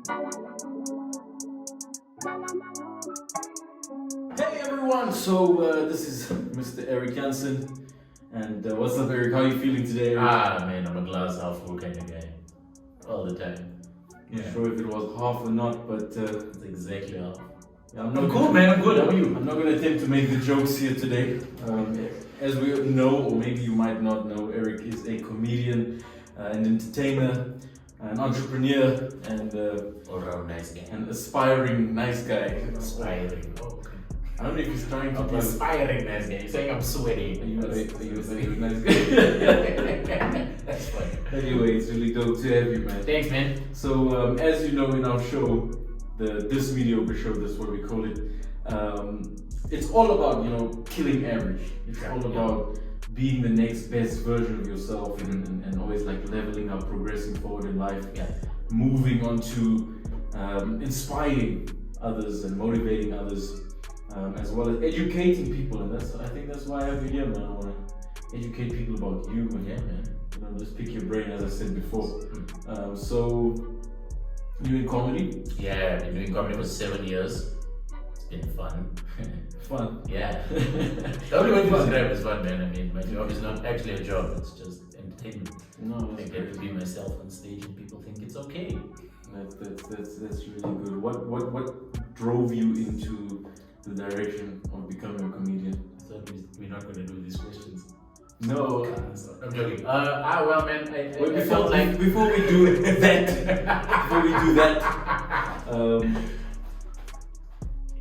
Hey everyone, so this is Mr. Eric Jansen, and what's up, Eric? How are you feeling today, Eric? Man, I'm a glass half full kind of guy. All the time. Not sure if it was half or not, but It's exactly half. I'm I'm cool, man. I'm good. How are you? I'm not going to attempt to make the jokes here today. As we know, or maybe you might not know, Eric is a comedian, an entertainer, an entrepreneur, and All-round nice guy. an aspiring nice guy. Aspiring. Oh, okay. I don't know if he's trying to I'm be aspiring nice guy. You're saying I'm Are sweaty. you a nice guy? That's funny. Anyway, it's really dope to have you, man. Thanks, man. So, as you know, in our show, this mediocre show, that's what we call it. It's all about killing average. It's all about being the next best version of yourself, and always like leveling up, progressing forward in life, moving on to inspiring others and motivating others, as well as educating people. And I think that's why I have you here, man. I want to educate people about you, and just pick your brain, as I said before. So you in comedy? Yeah, I've been doing comedy for 7 years. It's been fun. Fun. Yeah. The only way to describe it is fun, man. I mean, my job is not actually a job, it's just entertainment. No, I get to be myself on stage and people think it's okay. That's really good. What drove you into the direction of becoming a comedian? So we're not going to do these questions. No. I'm joking. Well, man, I Before, felt like before we do that,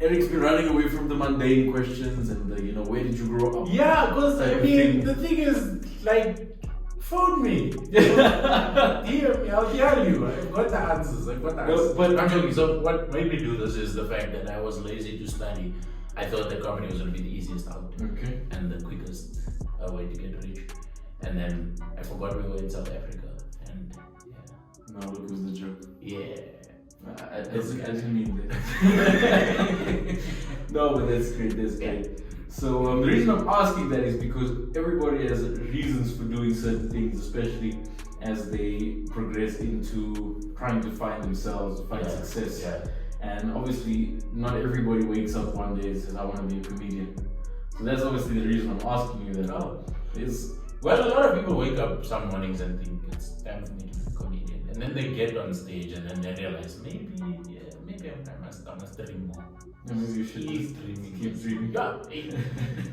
Eric's been running away from the mundane questions, and where did you grow up? yeah, because I mean, the thing is, like, phone me. DM me, I'll tell you. I've got the answers. No, but I'm joking. So what made me do this is the fact that I was lazy to study. I thought that comedy was going to be the easiest out okay. and the quickest way to get rich. And then I forgot we were in South Africa. And No, look who's the joke. yeah. I didn't mean that. No, but that's great. That's great. So the reason I'm asking that is because everybody has reasons for doing certain things, especially as they progress into trying to find themselves, find success. Yeah. And obviously, not everybody wakes up one day and says, "I want to be a comedian." So that's obviously the reason I'm asking you that. Well, a lot of people wake up some mornings and think it's time for me to be a comedian, and then they get on stage and then they realize maybe I must dream more. Maybe you should Keep dreaming. keep dreaming. Yeah,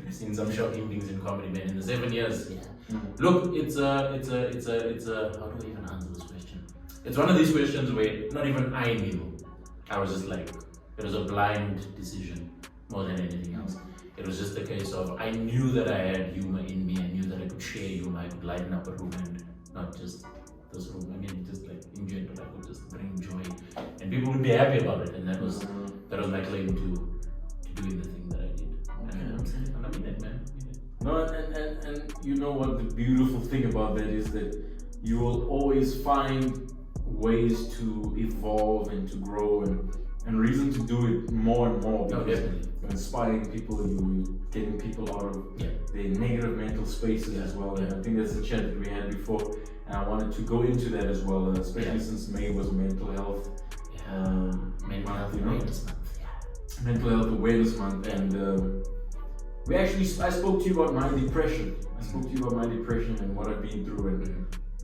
I've seen some shocking things in comedy, man. In the 7 years, Look, it's a. How do I even answer this question? It's one of these questions where not even I knew. I was just like, it was a blind decision more than anything else. It was just a case of I knew that I had humor in me. I knew that I could share humor. I could lighten up a room, and not just this room. I mean, just like in general, I could just bring joy, and people would be happy about it. And that was my claim to doing the thing that I did. And I mean it, man. No, and you know what the beautiful thing about that is that you will always find ways to evolve and to grow and reason to do it more and more. No, Because definitely. you're inspiring people, you're getting people out of their negative mental spaces as well. And I think that's the chat that we had before. And I wanted to go into that as well, especially since May was mental health. Mental health awareness month. Mental Health Awareness Month, and I spoke to you about my depression. And what I've been through,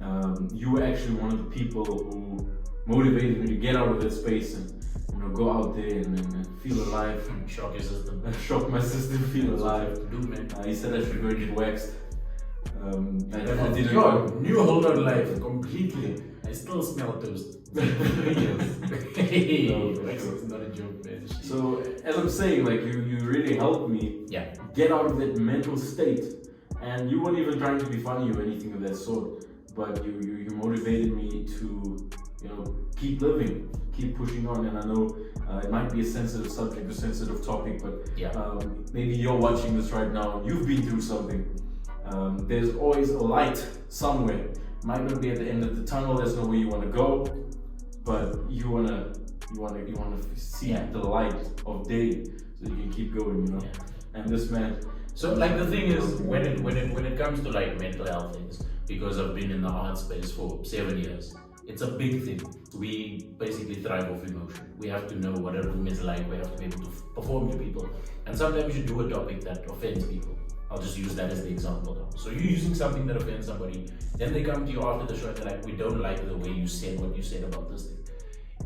and you were actually one of the people who motivated me to get out of that space and go out there and feel alive. Shock your system. Shock my system, feel alive. Do, man. He said I should go and get waxed. I definitely didn't. Yo, new hold on life completely. I still smell toast. Wax is not a joke, man. So as I'm saying, like you really helped me get out of that mental state, and you weren't even trying to be funny or anything of that sort, but you motivated me to keep living, keep pushing on. And I know it might be a sensitive subject, a sensitive topic, but maybe you're watching this right now, you've been through something. There's always a light somewhere. Might not be at the end of the tunnel, there's nowhere you want to go, but you wanna see the light of day so you can keep going, And this man. So like the thing is, when it comes to like mental health things, because I've been in the art space for 7 years, It's a big thing. We basically thrive off emotion. We have to know what a room is like. We have to be able to perform to people. And sometimes you do a topic that offends people. I'll just use that as the example now. So you're using something that offends somebody, then they come to you after the show and they're like, we don't like the way you said what you said about this thing.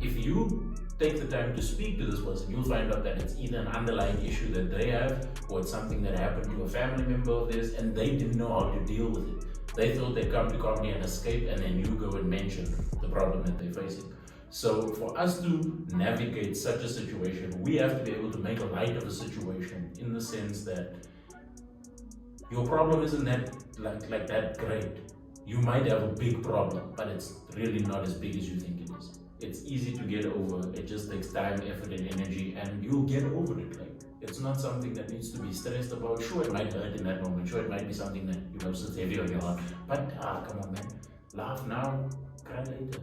If you take the time to speak to this person, you'll find out that it's either an underlying issue that they have, or it's something that happened to a family member of theirs and they didn't know how to deal with it. They thought they'd come to comedy and escape, and then you go and mention the problem that they're facing. So for us to navigate such a situation, we have to be able to make light of a situation in the sense that your problem isn't that like that great. You might have a big problem, but it's really not as big as you think it is. It's easy to get over. It just takes time, effort, and energy, and you'll get over it. Like, it's not something that needs to be stressed about. Sure, it might hurt in that moment. Sure, it might be something that sits heavy on your heart. But come on, man, laugh now, cry later.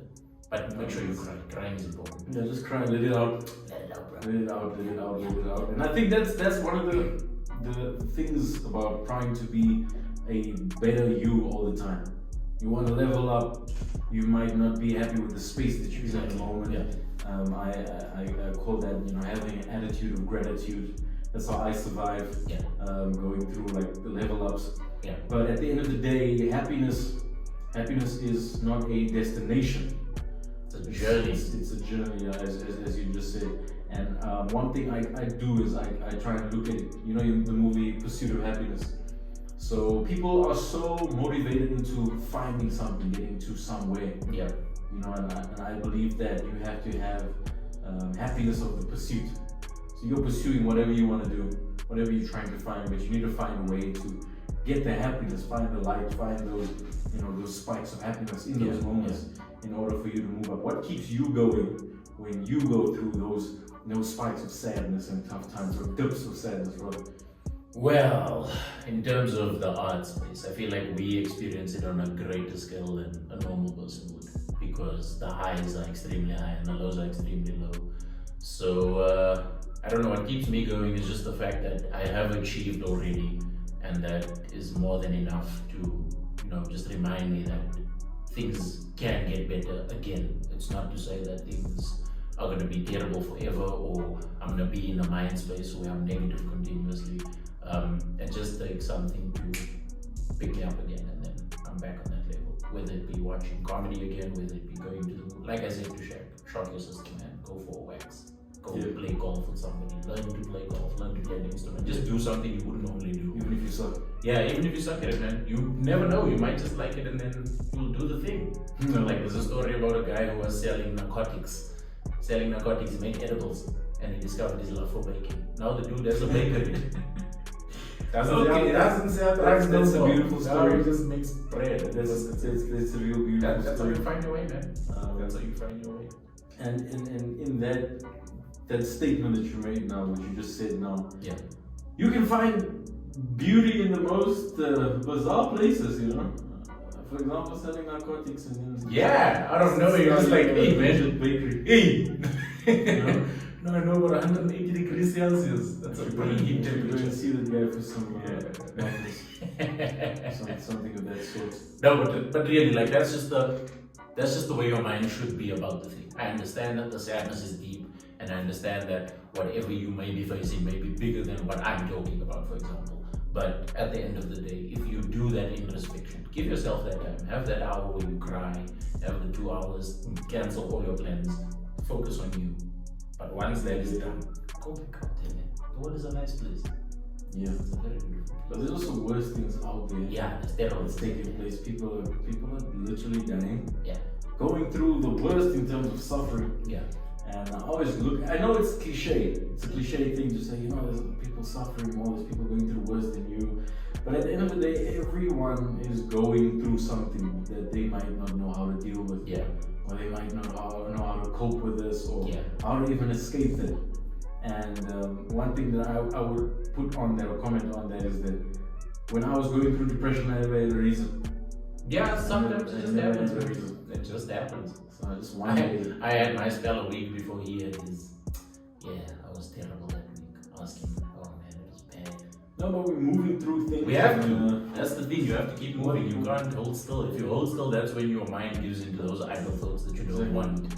But make sure you cry. Crying is important. Yeah, just cry, let it out. Let it out, bro. Let it out, let it out, let it out. And I think that's one of the things about trying to be a better you all the time. You want to level up. You might not be happy with the space that you're in at the moment. Yeah. I call that, having an attitude of gratitude. That's how I survive. Yeah. Going through like the level ups. Yeah. But at the end of the day, happiness is not a destination. It's a journey. It's a journey, as you just said. And one thing I do is I try and look at it. In the movie Pursuit of Happiness. So people are so motivated into finding something, getting to somewhere. Yeah. And I believe that you have to have happiness of the pursuit. So you're pursuing whatever you want to do, whatever you're trying to find, but you need to find a way to get the happiness, find the light, find those, those spikes of happiness in those moments in order for you to move up. What keeps you going when you go through those spikes of sadness and tough times, or dips of sadness, rather? Well, in terms of the art space, I feel like we experience it on a greater scale than a normal person would, because the highs are extremely high and the lows are extremely low. So I don't know, what keeps me going is just the fact that I have achieved already, and that is more than enough to just remind me that things can get better again. It's not to say that things are going to be terrible forever, or I'm going to be in a mind space where I'm negative continuously. It just takes something to pick me up again, and then I'm back on that level. Whether it be watching comedy again, whether it be going to the mood, like I said to Shaq, shock your system, man. Go for a wax. Go play golf with somebody. Learn to play golf. Learn to play an instrument. Just do something you wouldn't normally do. Even if you suck. Yeah, even if you suck at it, man. You never know. You might just like it, and then you'll do the thing. So, like, there's a story about a guy who was selling narcotics. He made edibles, and he discovered his love for baking. Now the dude has a bakery. That's a beautiful story. He just makes bread. That's a real beautiful story. That's how you find your way, man. That's how you find your way. And in that statement that you made now, what you just said now, you can find beauty in the most bizarre places, For example, selling narcotics and out of nowhere, you're just like, hey, man, bakery. Hey! No, I know about 180 degrees Celsius. That's a pretty heat temperature. You see that guy for some something of that sort. No, but really, like, that's just the way your mind should be about the thing. I understand that the sadness is deep, and I understand that whatever you may be facing may be bigger than what I'm talking about, for example. But at the end of the day, if you do that introspection, give yourself that time. Have that hour where you cry. Have the 2 hours. Cancel all your plans. Focus on you. But once that is done, go back out there, man. The world is a nice place. Yeah. It's a very beautiful place. But there's also worse things out there. Yeah, it's taking place. People are literally dying. Yeah. Going through the worst in terms of suffering. Yeah. And I always look, I know it's cliche. It's a cliche thing to say, there's people suffering more, there's people going through worse than you. But at the end of the day, everyone is going through something that they might not know how to deal with. Yeah. Or they might not know how to cope with this, or how to even escape it. And one thing that I would put on that, or comment on that, is that when I was going through depression, I never had a reason. Yeah, sometimes it just happens. It just happens. So just I had my spell a week before he had his. Yeah, I was terrible that week. Asking, oh man, it was bad. No, but we're moving through things. We have to. That's the thing. You have to keep moving. You can't hold still. If you hold still, that's when your mind gives into those idle thoughts that you don't want.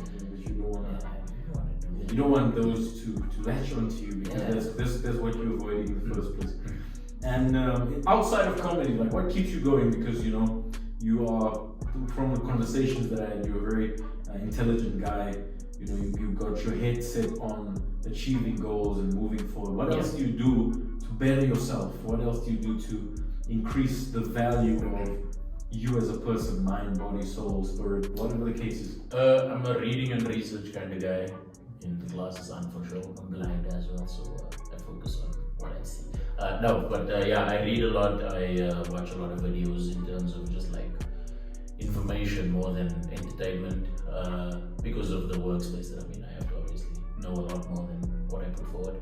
You don't want those to latch onto you because that's what you're avoiding in the first place. And outside of comedy, like what keeps you going? Because you know you are, from the conversations that I had, you're a very intelligent guy. You know you got your head set on achieving goals and moving forward. What else do you do to better yourself? What else do you do to increase the value of you as a person, mind, body, soul, spirit, whatever the case is? I'm a reading and research kind of guy. In the classes, I'm for sure. I'm blind as well, so I focus on what I see. I read a lot. I watch a lot of videos in terms of just like information more than entertainment. Because of the workspace that I'm in, I have to obviously know a lot more than what I put forward.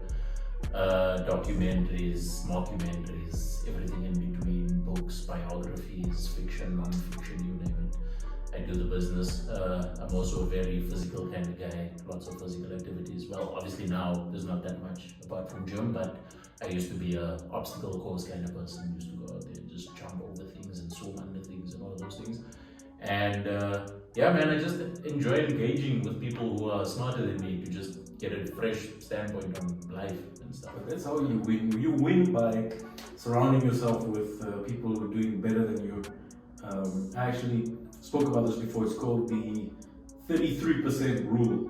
Documentaries, mockumentaries, everything in between, books, biographies, fiction, non-fiction, you name it. I do the business. I'm also a very physical kind of guy, lots of physical activities. Well, obviously now there's not that much apart from gym, but I used to be a obstacle course kind of person. Used to go out there and just jump over things and swim under things and all of those things. And I just enjoy engaging with people who are smarter than me to just get a fresh standpoint on life and stuff. But that's how you win. You win by surrounding yourself with people who are doing better than you. I actually spoke about this before. It's called the 33% rule.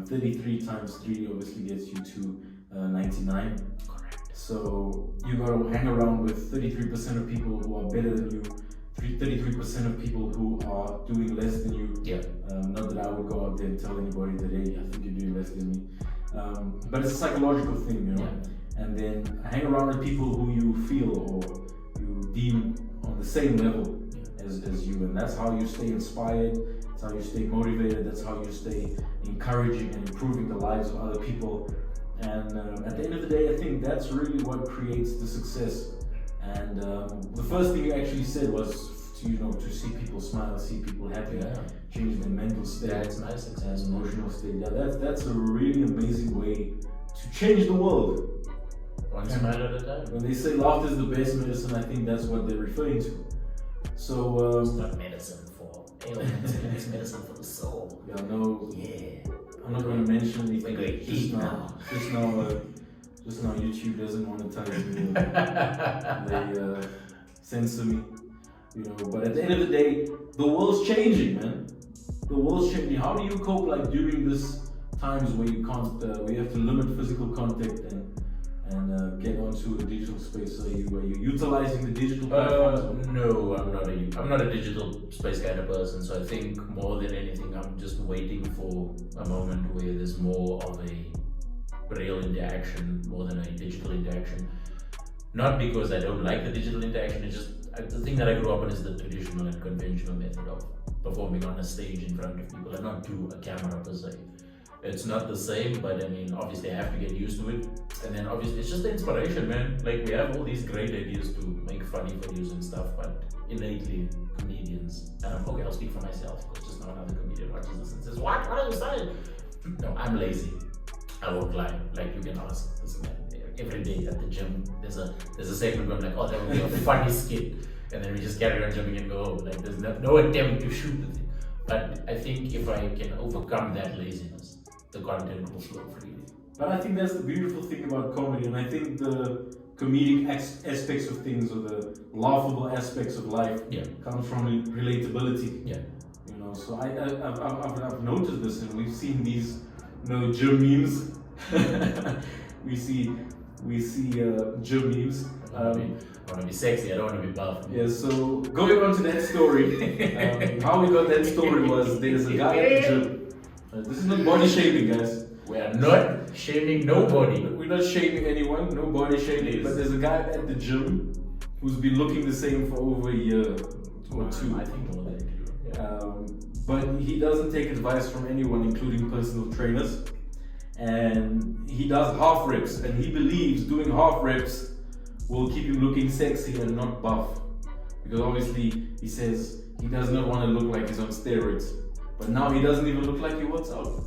33 times 3 obviously gets you to 99. Correct. So you gotta hang around with 33% of people who are better than you, 33% of people who are doing less than you. Yeah. Not that I would go out there and tell anybody that, hey, I think you're doing less than me. But it's a psychological thing, you know. Yeah. And then hang around with people who you feel or you deem on the same level as you, and that's how you stay inspired, that's how you stay motivated, that's how you stay encouraging and improving the lives of other people. And at the end of the day, I think that's really what creates the success. And the first thing you actually said was to see people smile, see people happy, change their mental state. That's my success. Emotional state. Yeah, that's a really amazing way to change the world. One smile at a time. When they say laughter is the best medicine, I think that's what they're referring to. So it's not medicine for ailments, it's medicine for the soul. Yeah, no. Yeah. I'm not going to mention anything. Just now, YouTube doesn't monetize me. They censor me, you know. But at the end of the day, the world's changing, man. The world's changing. How do you cope, like during this times where you can't, where you have to limit physical contact and get onto a digital space? Are you utilizing the digital platforms? No, I'm not a digital space kind of person. So I think more than anything, I'm just waiting for a moment where there's more of a real interaction more than a digital interaction. Not because I don't like the digital interaction. It's just the thing that I grew up on is the traditional and conventional method of performing on a stage in front of people and not to a camera per se. It's not the same, but I mean, obviously I have to get used to it. And then obviously it's just the inspiration, man. Like we have all these great ideas to make funny videos and stuff, but innately comedians, I'll speak for myself, because just now another comedian watches this and says, what are you saying? No, I'm lazy. I won't lie. Like you can ask this man every day at the gym. There's a segment where I'm like, oh, that would be a funny skit. And then we just carry on jumping and go home. Like there's no attempt to shoot the thing. But I think if I can overcome that laziness, the content will flow freely. But I think that's the beautiful thing about comedy, and I think the comedic aspects of things, or the laughable aspects of life, comes from relatability. Yeah. You know, so I've noticed this, and we've seen these, gym memes. we see gym memes. I want to be sexy. I don't want to be buff. Yeah. So going on to that story, how we got that story was there's a guy at the gym. This is not body shaming, guys. We are not shaming nobody. We're not shaming anyone, no body shaming. But there's a guy at the gym who's been looking the same for over a year or two. I think more than a year. Yeah. But he doesn't take advice from anyone, including personal trainers. And he does half reps, and he believes doing half reps will keep him looking sexy and not buff. Because obviously he says he does not want to look like he's on steroids. But now he doesn't even look like he works out.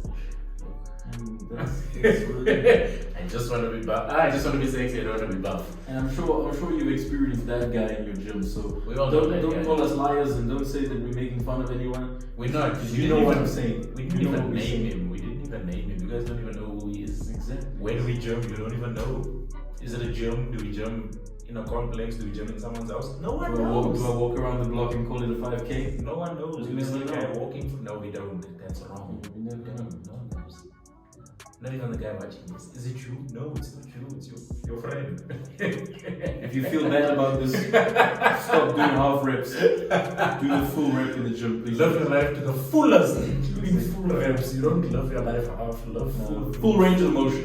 And That's really... I just want to be buff. I just want to be sexy. I don't want to be buff. And I'm sure you've experienced that guy in your gym. So we all don't call us liars and don't say that we're making fun of anyone. We're not. Because you know what I'm saying. We didn't even name him. We didn't even name him. You guys don't even know who he is. Exactly. Where do we gym? You don't even know. Is it a gym? Do we gym in a complex? Do we gym in someone's house? No one knows. Do I walk around the block and call it a 5K? No one knows. We never the know. guy walking. No, we don't. That's wrong. We never know. No one knows. Not even the guy watching this. Is it true? No, it's not true. It's your friend. If you feel bad about this, stop doing half reps. Do the full rep in the gym, please. Live your life to the fullest. Doing full reps. You don't live your life half. Live full range of motion.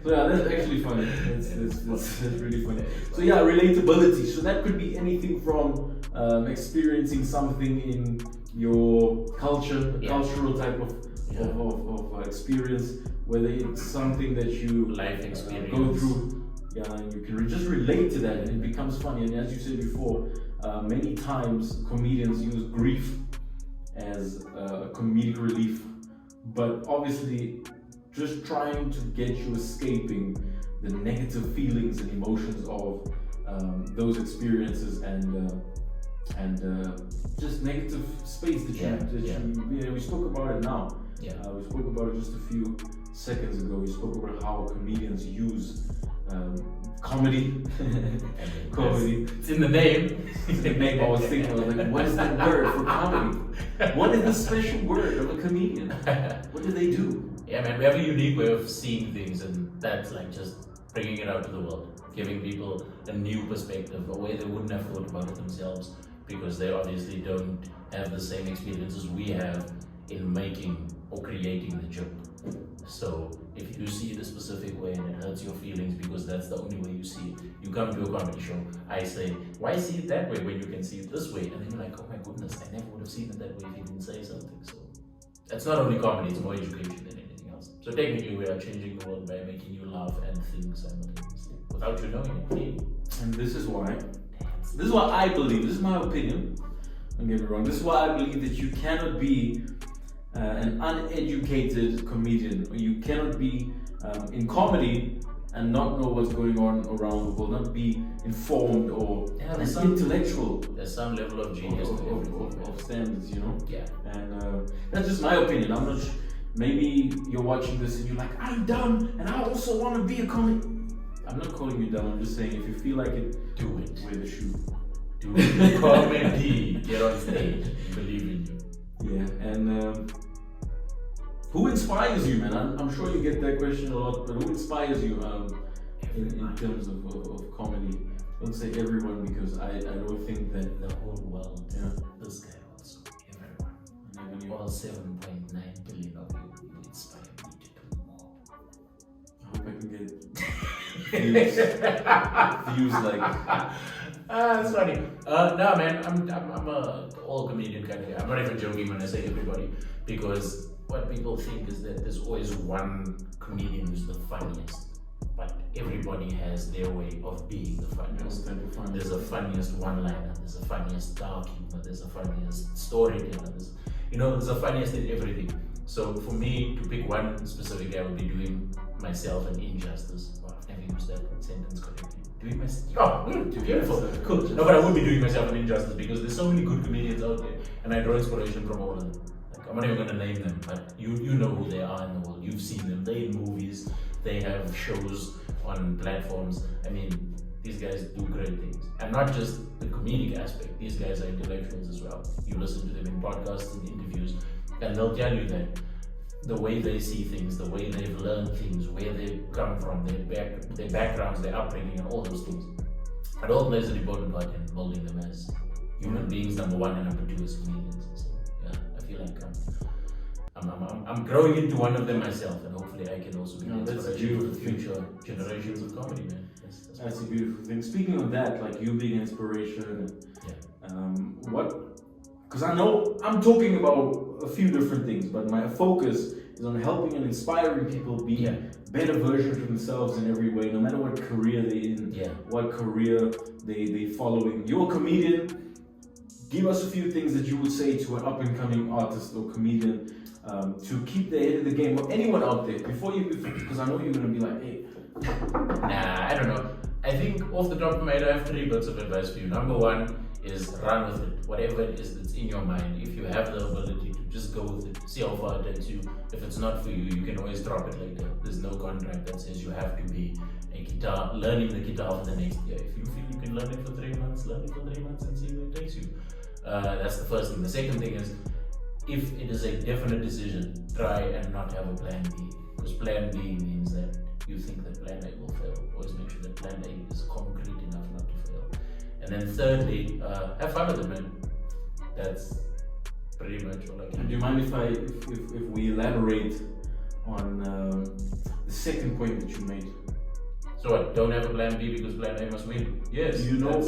So yeah, that's actually funny. That's really funny. So yeah, relatability. So that could be anything from experiencing something in your culture, a cultural type of experience, whether it's something that you life experience go through. Yeah, and you can just relate to that, and it becomes funny. And as you said before, many times comedians use grief as comedic relief, but obviously just trying to get you escaping the negative feelings and emotions of those experiences and just negative space that we spoke about it now. We spoke about it just a few seconds ago. We spoke about how comedians use comedy. Comedy. It's in the name. It's in the name. I was like, what is that word for comedy? What is the special word of a comedian? What do they do? Yeah, man, we have a unique way of seeing things, and that's like just bringing it out to the world, giving people a new perspective, a way they wouldn't have thought about it themselves, because they obviously don't have the same experiences we have in making or creating the joke. So if you see it a specific way and it hurts your feelings because that's the only way you see it, you come to a comedy show, I say, why see it that way when you can see it this way? And then you're like, oh my goodness, I never would have seen it that way if you didn't say something. So that's not only comedy, it's more education than anything else. So technically we are changing the world by making you laugh and think simultaneously without you knowing it. And this is why I believe, this is my opinion, don't get me wrong, this is why I believe that you cannot be an uneducated comedian, or you cannot be in comedy and not know what's going on around the world, not be informed or intellectual. There's some level of genius of standards, you know? Yeah. And that's just my opinion. I'm not maybe you're watching this and you're like, I'm dumb and I also want to be a comedian. I'm not calling you dumb, I'm just saying if you feel like it, do it. Wear the shoe. Do it. Comedy. Get on stage. Believe in you. Yeah, and who inspires you, man? I'm sure you get that question a lot, but who inspires you in terms of comedy? Don't say everyone, because I don't think that the whole world. Yeah. This guy also. Everyone. And even all 7.9 billion of you inspire me to do more. I hope I can get views like. That's funny. No, man, I'm a all comedian kind of guy. I'm not even joking when I say everybody, because what people think is that there's always one comedian who's the funniest, but everybody has their way of being the funniest. There's a funniest one-liner, there's a funniest dark humor, there's a funniest storyteller, there's a funniest in everything. So for me to pick one specific guy, I would be doing myself an injustice. Well, I've never used that sentence correctly. Doing myself, beautiful, cool. No, but I would be doing myself an injustice because there's so many good comedians out there, and I draw inspiration from all of them. Like, I'm not even gonna name them, but you know who they are in the world. You've seen them. They in movies. They have shows on platforms. I mean, these guys do great things, and not just the comedic aspect. These guys are intellectuals as well. You listen to them in podcasts and interviews, and they'll tell you that the way they see things, the way they've learned things, where they come from, their backgrounds, their upbringing, and all those things. It all plays an important part in molding them as human beings, number one, and number two as comedians. So yeah, I feel like I'm growing into one of them myself, and hopefully I can also be an inspiration for the future generations of comedy, man. That's a beautiful thing. Speaking of that, like you being inspiration, because I know I'm talking about a few different things, but my focus is on helping and inspiring people be better versions of themselves in every way, no matter what career they're in, what career they following. You're a comedian. Give us a few things that you would say to an up-and-coming artist or comedian to keep the head of the game, or anyone out there, because I know you're gonna be like, hey. Nah, I don't know. I think off the top of my head, I have 3 bits of advice for you. Number 1 is run with it. Whatever it is that's in your mind, if you have the ability to just go with it, see how far it takes you. If it's not for you, you can always drop it later. There's no contract that says you have to be learning the guitar for the next year. If you feel you can learn it for 3 months, learn it for 3 months and see where it takes you. That's the first thing. The second thing is, if it is a definite decision, try and not have a plan B. Because plan B means that you think that plan A will fail. Always make sure that plan A is concrete enough not to fail. And then thirdly, have fun with it, man. That's pretty much all I can. Do you mind if we elaborate on the second point that you made? So what? Don't have a plan B because plan A must win. Yes, you know,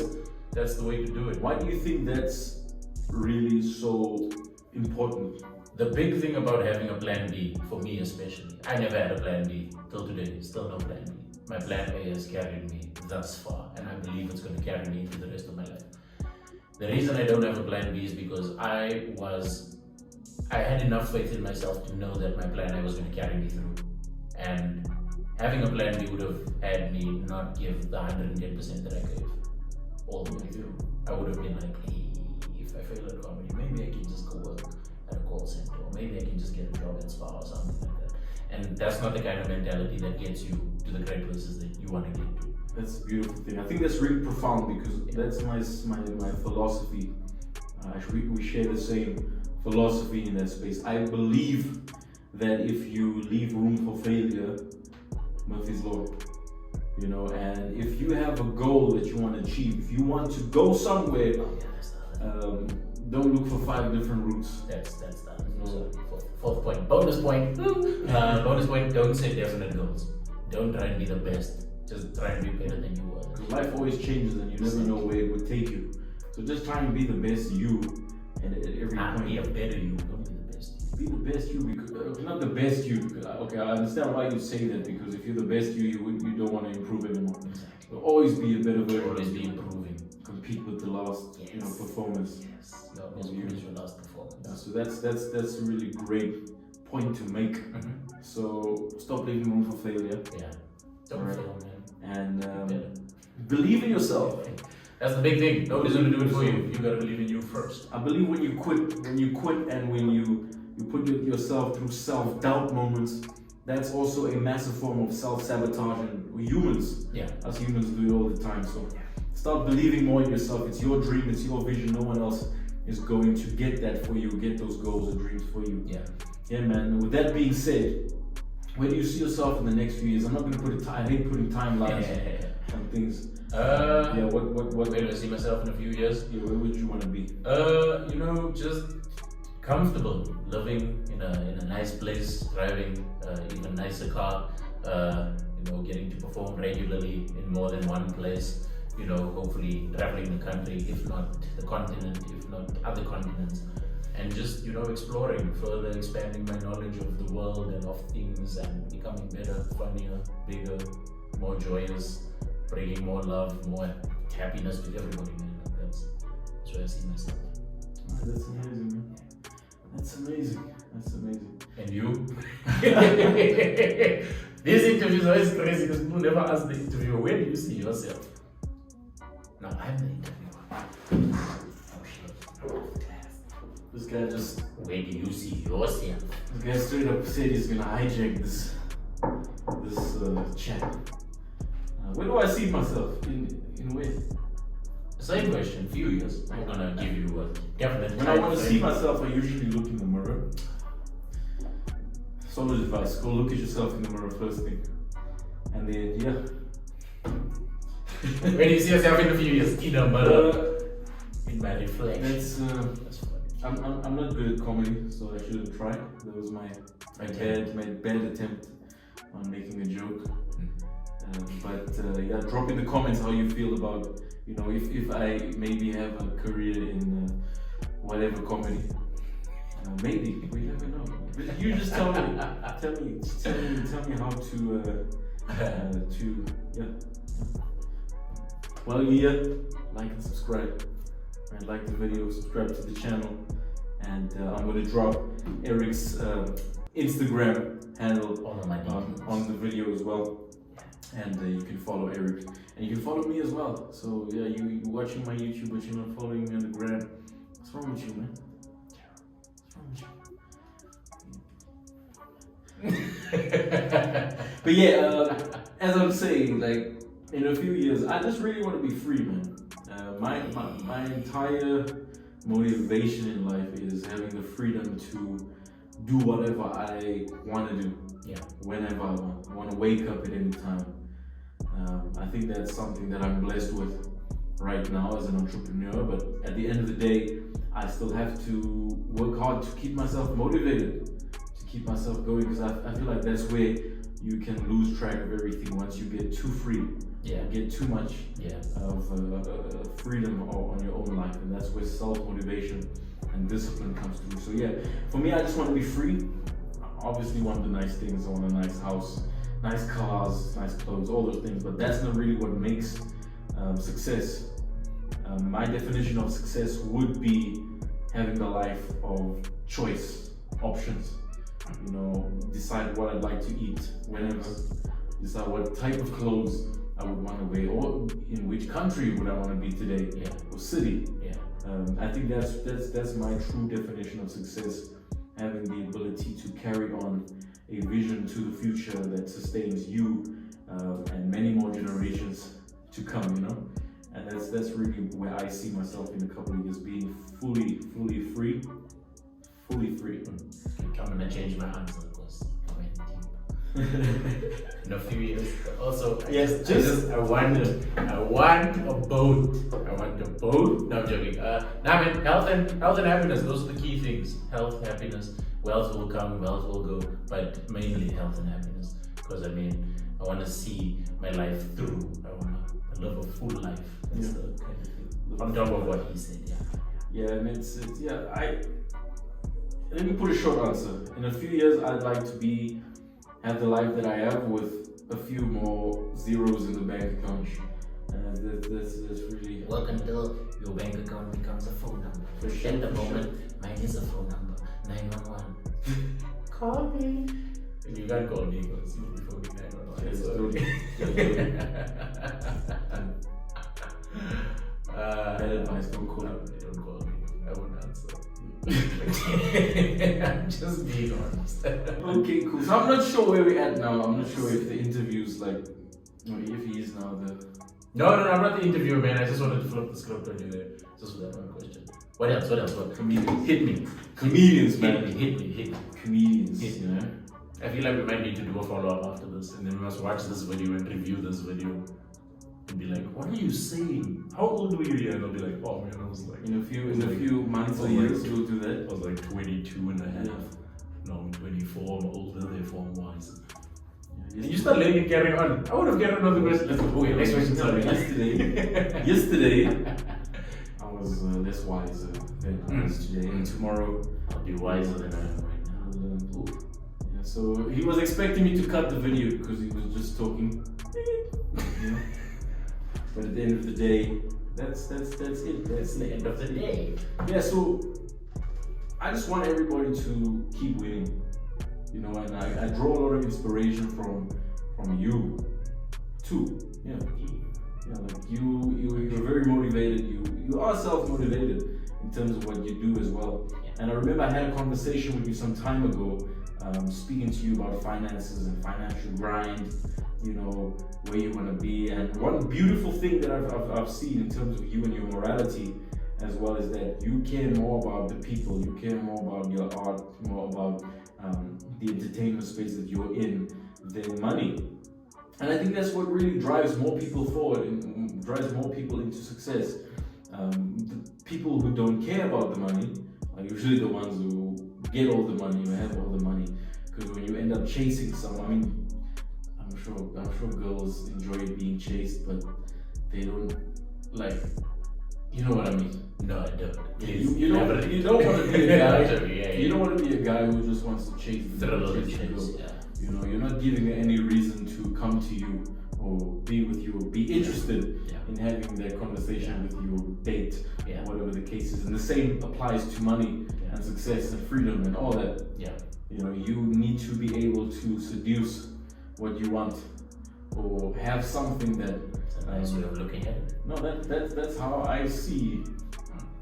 that's the way to do it. Why do you think that's really so important? The big thing about having a plan B, for me especially, I never had a plan B till today. Still no plan B. My plan A has carried me thus far, and I believe it's going to carry me through the rest of my life. The reason I don't have a plan B is because I had enough faith in myself to know that my plan A was going to carry me through. And having a plan B would have had me not give the 110% that I gave all the way through. I would have been like, hey, if I fail at comedy, maybe I can just go work at a call center, or maybe I can just get a job at Spa or something like that. And that's not the kind of mentality that gets you to the great places that you want to get to. That's a beautiful thing. I think that's really profound, because that's my philosophy. We share the same philosophy in that space. I believe that if you leave room for failure, Murphy's Law, you know, and if you have a goal that you want to achieve, if you want to go somewhere, don't look for 5 different routes. That's that. So, fourth point, bonus point. Bonus point, don't set definite goals. Don't try and be the best. Just try and be better than you were. Because life always changes and you never know where it would take you. So just try and be the best you, and at every point. Be a better you, don't be the best you. Be the best you, because not the best you. Because, okay, I understand why you say that, because if you're the best you don't want to improve anymore. Exactly. So always be a better version. Always be improving. Compete with the last, performance. Yes. Your last performance. Yeah, so that's a really great point to make. Mm-hmm. So stop leaving room for failure. Yeah. Don't fail, man. And believe in yourself. That's the big thing. Nobody's gonna do it for you. You gotta believe in you first. I believe when you quit, and when you put yourself through self-doubt moments, that's also a massive form of self-sabotage, and we humans, us humans do it all the time. So start believing more in yourself. It's your dream, it's your vision. No one else is going to get that for you, get those goals and dreams for you. Yeah, man. With that being said, where do you see yourself in the next few years? I'm not going to put a time. I hate putting timelines on things. Where do I see myself in a few years? Yeah, where would you want to be? Just comfortable, living in a nice place, driving even nicer car. Getting to perform regularly in more than one place. Hopefully traveling the country, if not the continent, if not other continents. And just, exploring, further expanding my knowledge of the world and of things, and becoming better, funnier, bigger, more joyous, bringing more love, more happiness with everybody, man. That's where I see myself. That's amazing, man. That's amazing. And you? These interviews are always crazy because people never ask the interviewer, where do you see yourself? No, I'm the interviewer. This guy just... Where do you see yourself? This guy straight up said he's gonna hijack this chat. Where do I see myself? In where? Same question, few years. I'm gonna give you a definite. When I want to see myself, I usually look in the mirror. Solid advice, go look at yourself in the mirror first thing. And then, Where do you see yourself in a few years? In the mirror. In my reflection. That's funny. I'm not good at comedy, so I shouldn't try. That was my bad attempt on making a joke. Drop in the comments how you feel about, if I maybe have a career in whatever comedy. Maybe, we never know. But you just tell me how to Well, like and subscribe. Like the video, subscribe to the channel, and I'm going to drop Eric's Instagram handle on the video as well. And you can follow Eric, and you can follow me as well. So yeah, you're watching my YouTube, but you're not following me on the gram. What's wrong with you, man? But yeah, as I'm saying, like in a few years, I just really want to be free, man. My entire motivation in life is having the freedom to do whatever I want to do. Yeah. Whenever I want. I want to wake up at any time. I think that's something that I'm blessed with right now as an entrepreneur. But at the end of the day, I still have to work hard to keep myself motivated, to keep myself going, because I feel like that's where you can lose track of everything once you get too free. Yeah. Get too much of freedom on your own life, and that's where self-motivation and discipline comes through. So yeah, for me, I just want to be free. Obviously want the nice things. I want a nice house, nice cars, nice clothes, all those things, but that's not really what makes success. My definition of success would be having a life of choice, options. You know, decide what I'd like to eat whenever, decide what type of clothes I would want to wear, or in which country would I want to be today, or city. I think that's my true definition of success. Having the ability to carry on a vision to the future that sustains you and many more generations to come, you know? And that's really where I see myself in a couple of years, being fully free. Fully free. I'm gonna change my answer because I went deep. In a few years. Also, I want a boat. I want a boat. No, I'm joking. I mean, health and happiness. Those are the key things. Health, happiness. Wealth will come, wealth will go, but mainly health and happiness. Because I mean, I want to see my life through. I want to live a full life. That's the kind of thing. On top of what he said. Yeah, and let me put a short answer. In a few years, I'd like to have the life that I have with a few more zeros in the bank account. That's really... Welcome to your bank account becomes a phone number. At the moment, mine is a phone number, 911. Call me. You can't call me because you'll be phoning 911. Yes, bad advice, don't call me. Don't call me. I won't answer. I'm just being honest. Okay, cool. So I'm not sure where we're at now. I'm not sure if the interview's like, or if he is now the... No, I'm not the interviewer, man. I just wanted to flip the script on you there. Just with that one question. What else? Comedians. Hit me. Comedians, man. Hit me. Comedians, you know? I feel like we might need to do a follow-up after this, and then we must watch this video and review this video. And be like, what are you saying? How old were you here? And I'll be like, oh man, I was like... In a few months or years, you'll do that. I was like 22 and a half. Now I'm 24, I'm older, therefore I'm wise. And you start letting it carry on. I would have carried on the question. Next question, sorry. Yesterday, I was less wiser than I was today. And tomorrow, I'll be wiser than I am right now. Yeah, so he was expecting me to cut the video because he was just talking. You know? But at the end of the day, that's it. That's the end of the day. Yeah, so I just want everybody to keep winning. You know, and I draw a lot of inspiration from you too. Yeah, like you're very motivated. You are self-motivated in terms of what you do as well. And I remember I had a conversation with you some time ago, speaking to you about finances and financial grind. You know, where you want to be. And one beautiful thing that I've seen in terms of you and your morality as well is that you care more about the people, you care more about your art, more about the entertainment space that you're in than money. And I think that's what really drives more people forward and drives more people into success. The people who don't care about the money are usually the ones who get all the money, who have all the money. Because when you end up chasing someone, I mean, I'm sure girls enjoy being chased, but they don't like You know what I mean? No, I don't. You don't want to be a guy. Yeah, you don't want to be a guy who just wants to chase the chase. Yeah. You know, you're not giving her any reason to come to you or be with you or be interested in having that conversation with you or date, whatever the case is. And the same applies to money and success and freedom and all that. Yeah. You know, you need to be able to seduce what you want or have something that. That's a nice way of looking at it. No, that's how I see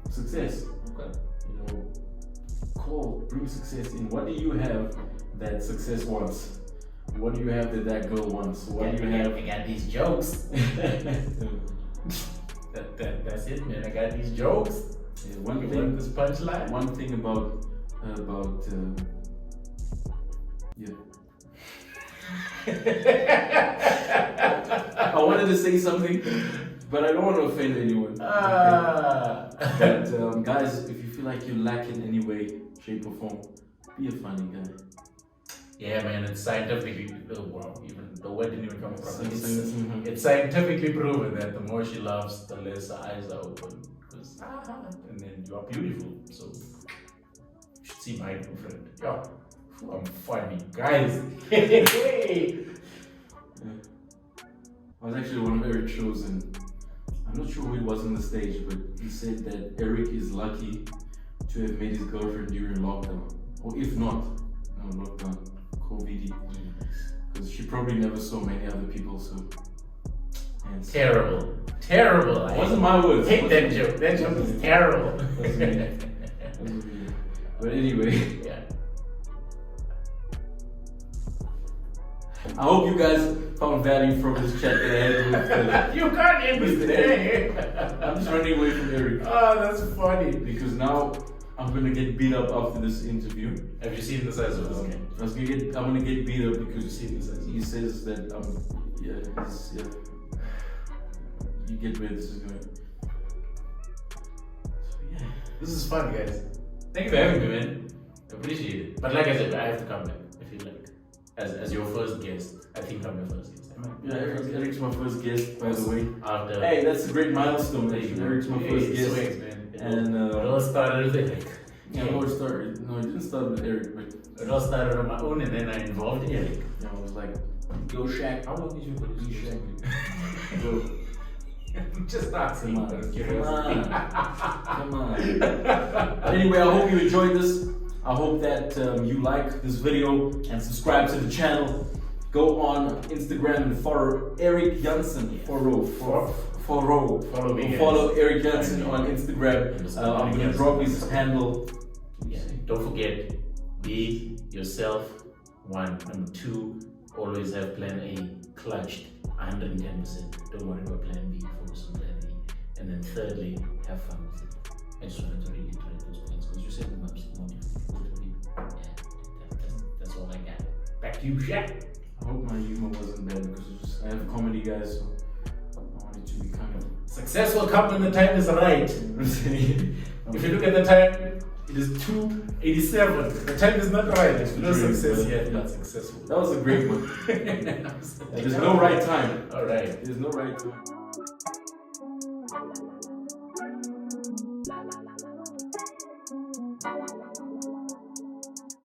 success. Okay. You know, bring success in. What do you have that success wants? What do you have that girl wants? What do you have? I got these jokes. That's it, man. I got these jokes. Yeah, this punchline. One thing about I wanted to say something, but I don't want to offend anyone. But guys, if you feel like you lack in any way, shape, or form, be a funny guy. Yeah, man, it's scientifically, even the word didn't even come across. It's scientifically proven that the more she laughs, the less her eyes are open. And then you are beautiful. So you should see my new friend. Yeah, I'm funny, guys. I was actually one of Eric's shows, and I'm not sure who it was on the stage, but he said that Eric is lucky to have met his girlfriend during lockdown, or if not, no lockdown. COVID, because she probably never saw many other people. So terrible. It wasn't my words. Hate that joke. That joke is terrible. But anyway, I hope you guys found value from this chat that I had with. You can't end this today. I'm just running away from Eric. Oh, that's funny. Because now I'm gonna get beat up after this interview. Have you seen the size of this game? I'm gonna get beat up because the he says that you get where this is going. So this is fun, guys. Thank you for having me, man. I appreciate it. But like I said, I have to come back. I feel like as your first guest, I think I'm your first guest. Yeah, Eric's my first guest, by the way. Hey, that's a great milestone. Eric's my first guest. Sweet, man. And it all started with Eric. Yeah, it all started. No, it didn't start with Eric, but it all started on my own, and then I involved Eric. Yeah, I was like, "Yo, Shaq, how long did you put this Shaq?" Bro, just asking. Come on. Anyway, I hope you enjoyed this. I hope that you like this video and subscribe to the channel. Go on Instagram and follow Eric Jansen. Follow Eric Jansen on Instagram. I'm going to drop his handle. Yeah. Don't forget, be yourself. 1. Number 2, always have plan A clutched 110%. Don't worry about plan B, focus on plan A. And then thirdly, have fun with it. I just wanted to reiterate those points because you said them up more difficult. That's all I got. Back to you, Shaq. I hope my humor wasn't bad because I have comedy guys, so I want it to be kind of success will come when the time is right. If you look at the time, it is 2:87. The time is not right. There's no success yet, not successful. That was a great one. There's no right time. All right. There's no right time.